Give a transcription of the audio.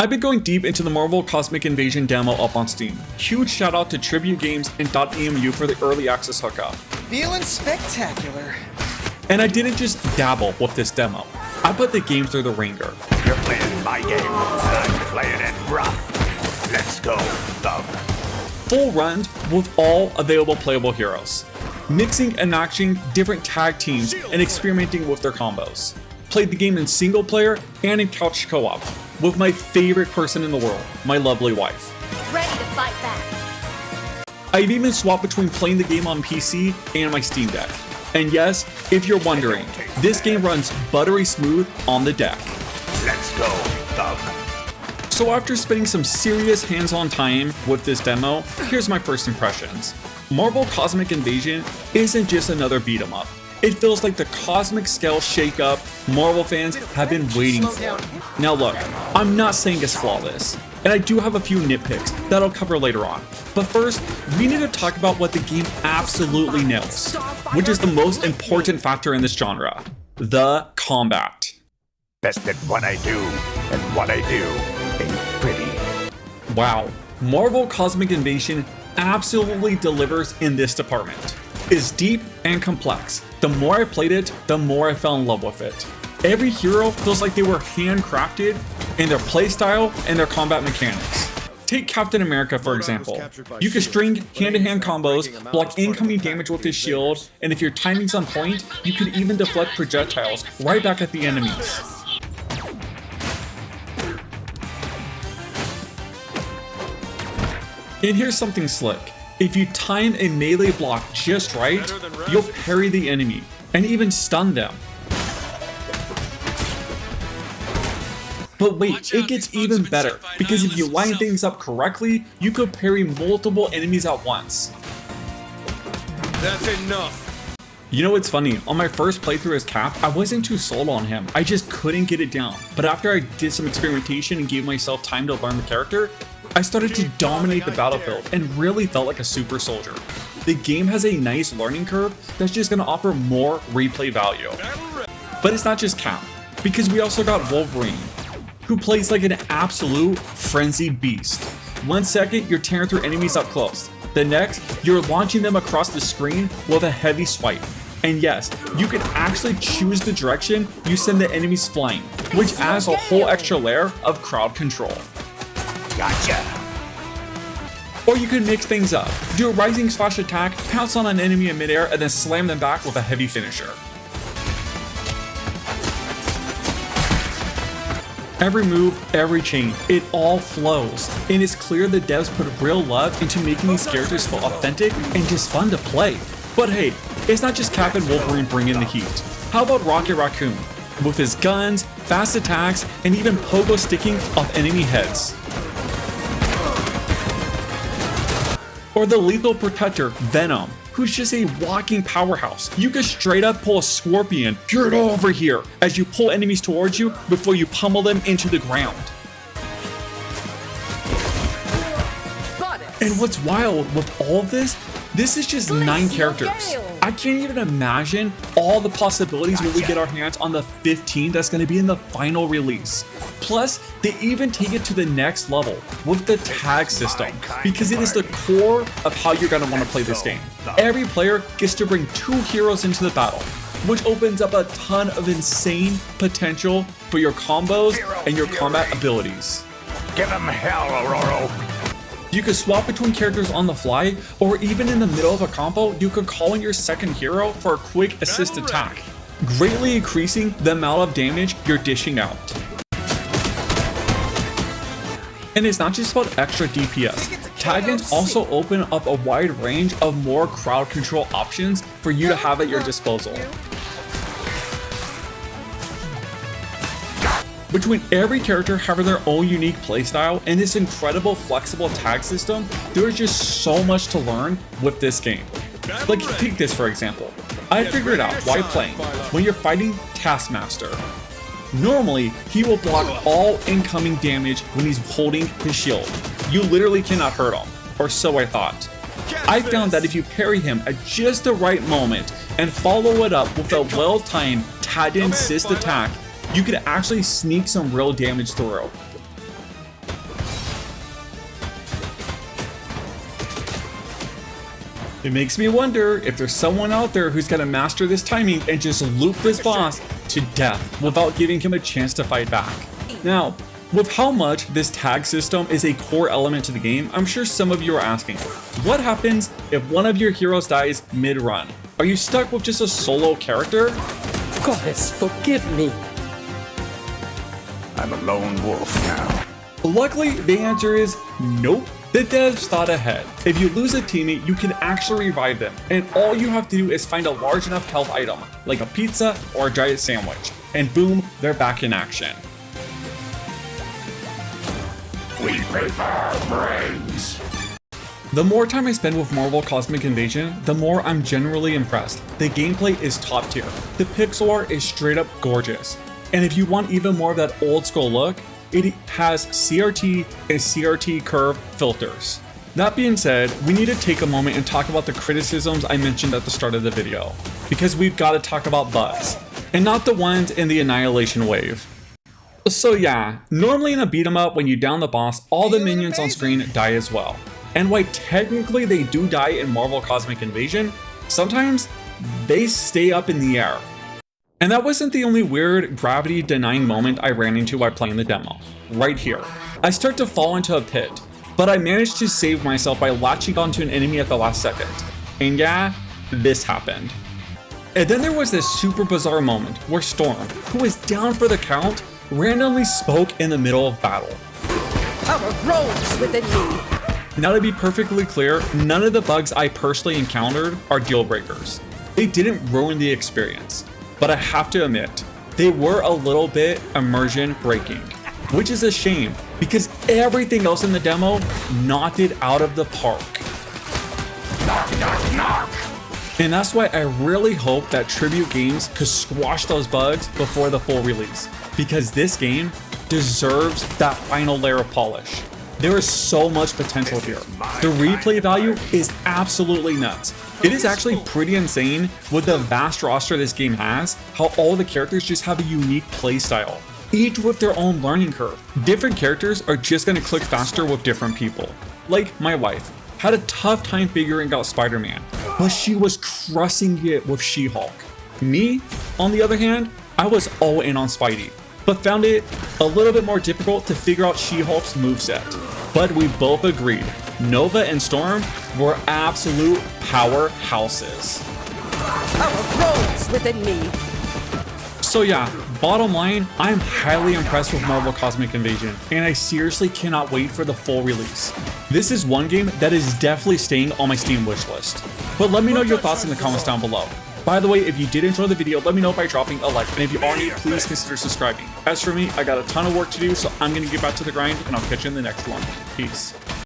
I've been going deep into the Marvel Cosmic Invasion demo up on Steam. Huge shout out to Tribute Games and .emu for the early access hookup. Feeling spectacular. And I didn't just dabble with this demo. I put the game through the ringer. You're playing my game, and I'm playing it rough. Let's go, Thug. Full runs with all available playable heroes. Mixing and matching different tag teams and experimenting with their combos. Played the game in single player and in couch co-op with my favorite person in the world, my lovely wife. Ready to fight back. I've even swapped between playing the game on PC and my Steam Deck. And yes, if you're wondering, this game runs buttery smooth on the deck. Let's go, Thug. So after spending some serious hands-on time with this demo, here's my first impressions. Marvel Cosmic Invasion isn't just another beat 'em up. It feels like the cosmic scale shake-up Marvel fans have been waiting for. Now look, I'm not saying it's flawless, and I do have a few nitpicks that I'll cover later on. But first, we need to talk about what the game absolutely nails, which is the most important factor in this genre: the combat. Best at what I do, and what I do ain't pretty. Wow, Marvel Cosmic Invasion absolutely delivers in this department. It's deep and complex. The more I played it, the more I fell in love with it. Every hero feels like they were handcrafted in their playstyle and their combat mechanics. Take Captain America for example. You can string hand-to-hand combos, block incoming damage with his shield, and if your timing's on point, you can even deflect projectiles right back at the enemies. And here's something slick. If you time a melee block just right, you'll parry the enemy and even stun them. But wait, it gets even better, because if you line things up correctly, you could parry multiple enemies at once. That's enough. You know what's funny, on my first playthrough as Cap, I wasn't too sold on him, I just couldn't get it down. But after I did some experimentation and gave myself time to learn the character, I started to dominate the battlefield and really felt like a super soldier. The game has a nice learning curve that's just going to offer more replay value. But it's not just Cap, because we also got Wolverine, who plays like an absolute frenzied beast. 1 second, you're tearing through enemies up close. The next, you're launching them across the screen with a heavy swipe. And yes, you can actually choose the direction you send the enemies flying, which adds a whole extra layer of crowd control. Gotcha. Or you can mix things up, do a rising slash attack, pounce on an enemy in midair, and then slam them back with a heavy finisher. Every move, every chain, it all flows. And it's clear the devs put real love into making these characters feel authentic and just fun to play. But hey, it's not just Cap and Wolverine bringing the heat. How about Rocket Raccoon? With his guns, fast attacks, and even pogo sticking off enemy heads. Or the lethal protector, Venom, who's just a walking powerhouse. You can straight up pull a Scorpion, get over here, as you pull enemies towards you before you pummel them into the ground. And what's wild with all of this is just 9 characters. I can't even imagine all the possibilities when we get our hands on the 15 that's going to be in the final release. Plus, they even take it to the next level with the tag system, because it is the core of how you're going to want to play this game. Every player gets to bring 2 heroes into the battle, which opens up a ton of insane potential for your combos and your combat abilities. Give him hell, Aurora. You could swap between characters on the fly, or even in the middle of a combo, you could call in your second hero for a quick assist attack, greatly increasing the amount of damage you're dishing out. And it's not just about extra DPS. Tag-ins also open up a wide range of more crowd control options for you to have at your disposal. Between every character having their own unique playstyle and this incredible flexible tag system, there is just so much to learn with this game. Like, take this for example. I figured out while playing, when you're fighting Taskmaster, normally he will block all incoming damage when he's holding his shield. You literally cannot hurt him, or so I thought. I found that if you parry him at just the right moment and follow it up with a well-timed tagged-in assist attack, you could actually sneak some real damage through. It makes me wonder if there's someone out there who's gonna master this timing and just loop this boss to death without giving him a chance to fight back. Now, with how much this tag system is a core element to the game, I'm sure some of you are asking, what happens if one of your heroes dies mid-run? Are you stuck with just a solo character? Goddess, forgive me. I'm a lone wolf now. Luckily, the answer is nope. The devs thought ahead. If you lose a teammate, you can actually revive them, and all you have to do is find a large enough health item, like a pizza or a giant sandwich, and boom, they're back in action. We prefer brains. The more time I spend with Marvel Cosmic Invasion, the more I'm generally impressed. The gameplay is top tier. The pixel art is straight up gorgeous. And if you want even more of that old school look, it has CRT and CRT curve filters. That being said, we need to take a moment and talk about the criticisms I mentioned at the start of the video, because we've got to talk about bugs, and not the ones in the Annihilation wave. So yeah, normally in a beat 'em up, when you down the boss, all the minions on screen die as well. And while technically they do die in Marvel Cosmic Invasion, sometimes they stay up in the air. And that wasn't the only weird gravity denying moment I ran into while playing the demo. Right here. I start to fall into a pit, but I managed to save myself by latching onto an enemy at the last second. And yeah, this happened. And then there was this super bizarre moment where Storm, who was down for the count, randomly spoke in the middle of battle. Power grows within me. Now to be perfectly clear, none of the bugs I personally encountered are deal breakers. They didn't ruin the experience. But I have to admit, they were a little bit immersion breaking, which is a shame because everything else in the demo knocked it out of the park. Knock, knock, knock. And that's why I really hope that Tribute Games could squash those bugs before the full release, because this game deserves that final layer of polish. There is so much potential here. The replay value is absolutely nuts. It is actually pretty insane with the vast roster this game has, how all the characters just have a unique playstyle, each with their own learning curve. Different characters are just gonna click faster with different people. Like my wife, had a tough time figuring out Spider-Man, but she was crushing it with She-Hulk. Me, on the other hand, I was all in on Spidey, but found it a little bit more difficult to figure out She-Hulk's moveset. But we both agreed, Nova and Storm were absolute powerhouses. Power grows within me. So yeah, bottom line, I'm highly impressed with Marvel Cosmic Invasion, and I seriously cannot wait for the full release. This is one game that is definitely staying on my Steam wishlist. But let me know your thoughts in the comments down below. By the way, if you did enjoy the video, let me know by dropping a like, and if you are new, please consider subscribing. As for me, I got a ton of work to do, so I'm gonna get back to the grind, and I'll catch you in the next one. Peace.